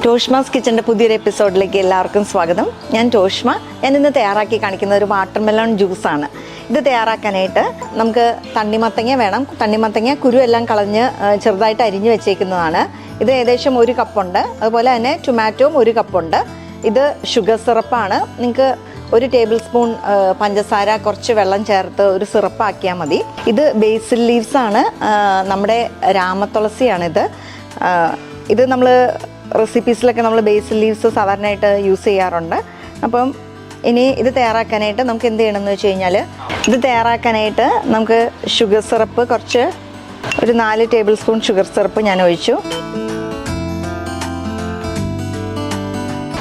ടോഷ്മാസ് കിച്ചൻ്റെ പുതിയൊരു എപ്പിസോഡിലേക്ക് എല്ലാവർക്കും സ്വാഗതം. ഞാൻ ടോഷ്മ. ഞാൻ ഇന്ന് തയ്യാറാക്കി കാണിക്കുന്ന ഒരു വാട്ടർമെലോൺ ജ്യൂസാണ്. ഇത് തയ്യാറാക്കാനായിട്ട് നമുക്ക് തണ്ണിമത്തങ്ങ വേണം. തണ്ണിമത്തങ്ങ കുരു എല്ലാം കളഞ്ഞ് ചെറുതായിട്ട് അരിഞ്ഞ് വെച്ചേക്കുന്നതാണ്. ഇത് ഏകദേശം 1 കപ്പുണ്ട്. അതുപോലെ തന്നെ ടൊമാറ്റോയും 1 കപ്പുണ്ട്. ഇത് ഷുഗർ സിറപ്പാണ്. നിങ്ങൾക്ക് 1 ടേബിൾ സ്പൂൺ പഞ്ചസാര, കുറച്ച് വെള്ളം ചേർത്ത് ഒരു സിറപ്പാക്കിയാൽ മതി. ഇത് ബേസിൽ ലീവ്സ് ആണ്. നമ്മുടെ രാമതുളസിയാണിത്. ഇത് നമ്മൾ റെസിപ്പീസിലൊക്കെ നമ്മൾ ബേസിൽ ലീവ്സ് സാധാരണയായിട്ട് യൂസ് ചെയ്യാറുണ്ട്. അപ്പം ഇനി ഇത് തയ്യാറാക്കാനായിട്ട് നമുക്ക് എന്ത് ചെയ്യണമെന്ന് വെച്ച് കഴിഞ്ഞാൽ, ഇത് തയ്യാറാക്കാനായിട്ട് നമുക്ക് ഷുഗർ സിറപ്പ് ഒരു 4 ടേബിൾ സ്പൂൺ ഷുഗർ സിറപ്പ് ഞാൻ ഒഴിച്ചു.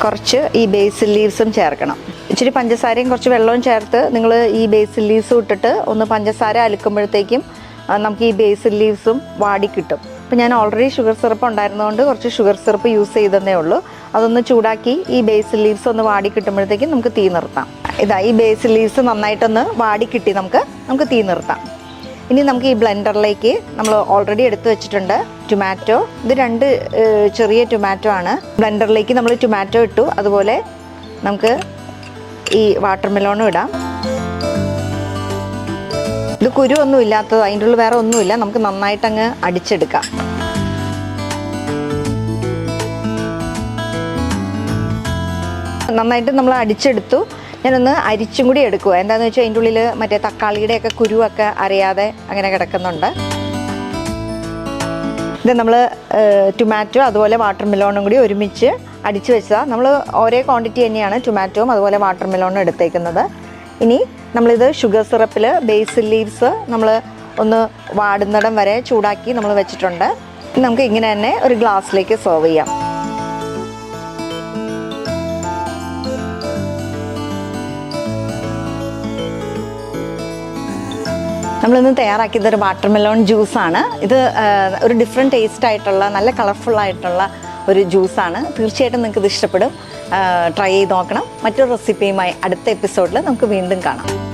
കുറച്ച് ഈ ബേസിൽ ലീവ്സും ചേർക്കണം. ഇച്ചിരി പഞ്ചസാരയും കുറച്ച് വെള്ളവും ചേർത്ത് നിങ്ങൾ ഈ ബേസിൽ ലീവ്സും ഇട്ടിട്ട് ഒന്ന് പഞ്ചസാര അലുക്കുമ്പോഴത്തേക്കും നമുക്ക് ഈ ബേസിൽ ലീവ്സും വാടി കിട്ടും. അപ്പോൾ ഞാൻ ഓൾറെഡി ഷുഗർ സിറപ്പ് ഉണ്ടായിരുന്നതുകൊണ്ട് കുറച്ച് ഷുഗർ സിറപ്പ് യൂസ് ചെയ്തതേ ഉള്ളൂ. അതൊന്ന് ചൂടാക്കി ഈ ബേസിൽ ലീവ്സ് ഒന്ന് വാടി കിട്ടുമ്പോഴത്തേക്കും നമുക്ക് തീ നിർത്താം. ഈ ബേസിൽ ലീവ്സ് നന്നായിട്ടൊന്ന് വാടി കിട്ടി നമുക്ക് തീ നിർത്താം. ഇനി നമുക്ക് ഈ ബ്ലെൻഡറിലേക്ക് നമ്മൾ ഓൾറെഡി എടുത്ത് വെച്ചിട്ടുണ്ട് ടൊമാറ്റോ. ഇത് 2 ചെറിയ ടൊമാറ്റോ ആണ്. ബ്ലെൻഡറിലേക്ക് നമ്മൾ ടൊമാറ്റോ ഇട്ടു. അതുപോലെ നമുക്ക് ഈ വാട്ടർമെലോണും ഇടാം. ഇത് കുരു ഒന്നും ഇല്ലാത്തത്, അതിൻ്റെ ഉള്ളിൽ വേറെ ഒന്നുമില്ല. നമുക്ക് നന്നായിട്ടങ്ങ് അടിച്ചെടുക്കാം. നന്നായിട്ട് നമ്മൾ അടിച്ചെടുത്തു. ഞാനൊന്ന് അരിച്ചും കൂടി എടുക്കുക. എന്താണെന്ന് വെച്ചാൽ അതിൻ്റെ ഉള്ളിൽ മറ്റേ തക്കാളിയുടെയൊക്കെ കുരുവൊക്കെ അറിയാതെ അങ്ങനെ കിടക്കുന്നുണ്ട്. ഇത് നമ്മൾ ടൊമാറ്റോ അതുപോലെ വാട്ടർമെലോണും കൂടി ഒരുമിച്ച് അടിച്ച് വെച്ചതാണ്. നമ്മൾ ഒരേ ക്വാണ്ടിറ്റി തന്നെയാണ് ടൊമാറ്റോയും അതുപോലെ വാട്ടർമെലോണും എടുത്തേക്കുന്നത്. ഇനി നമ്മളിത് ഷുഗർ സിറപ്പിൽ ബേസിൽ ലീവ്സ് നമ്മൾ ഒന്ന് വാടുന്നിടം വരെ ചൂടാക്കി നമ്മൾ വെച്ചിട്ടുണ്ട്. നമുക്ക് ഇങ്ങനെ തന്നെ ഒരു ഗ്ലാസ്സിലേക്ക് സെർവ് ചെയ്യാം. നമ്മളിന്ന് തയ്യാറാക്കിയത് ഒരു വാട്ടർമെലോൺ ജ്യൂസാണ്. ഇത് ഒരു ഡിഫറെൻറ്റ് ടേസ്റ്റ് ആയിട്ടുള്ള, നല്ല കളർഫുള്ളായിട്ടുള്ള ഒരു ജ്യൂസാണ്. തീർച്ചയായിട്ടും നിങ്ങൾക്ക് ഇത് ഇഷ്ടപ്പെടും. ട്രൈ ചെയ്ത് നോക്കണം. മറ്റൊരു റെസിപ്പിയുമായി അടുത്ത എപ്പിസോഡിൽ നമുക്ക് വീണ്ടും കാണാം.